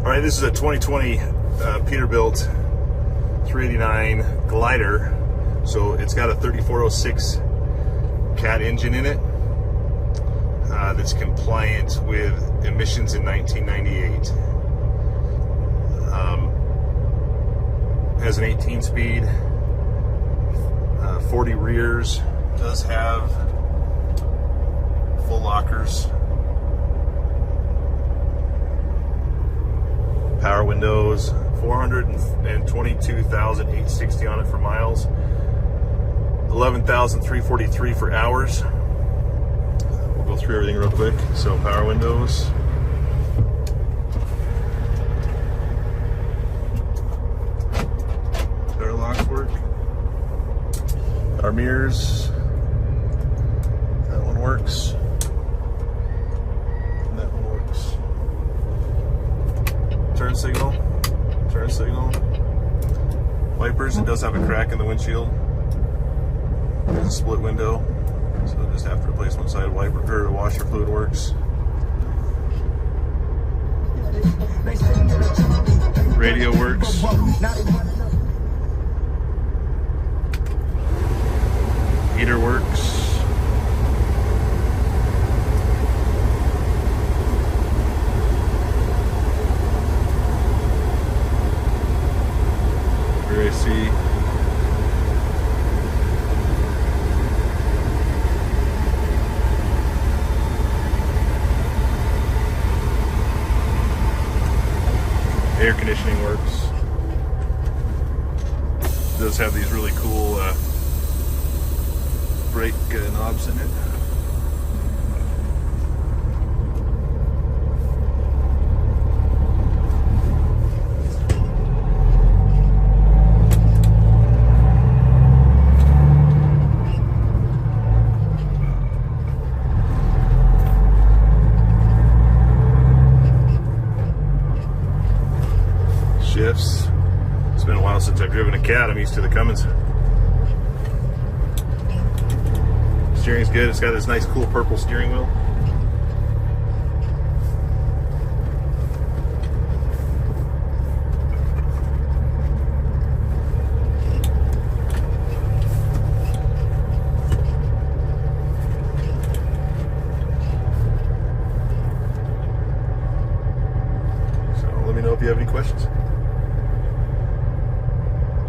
All right, this is a 2020 Peterbilt 389 glider. So it's got a 3406 cat engine in it that's compliant with emissions in 1998. Has an 18-speed, 40 rears. Does have full lockers, power windows, 422,860 on it for miles, 11,343 for hours. We'll go through everything real quick. So power windows, door locks work, our mirrors, that one works, and that one works. Turn signal, wipers. It does have a crack in the windshield. There's a split window, so just have to replace one side. Wiper or washer fluid works. Radio works. Heater works. Rear AC. Air conditioning works. It does have these really cool brake knobs in it. Shifts. It's been a while since I've driven a cat. I'm used to the Cummins. Steering's good. It's got this nice cool purple steering wheel. So let me know if you have any questions.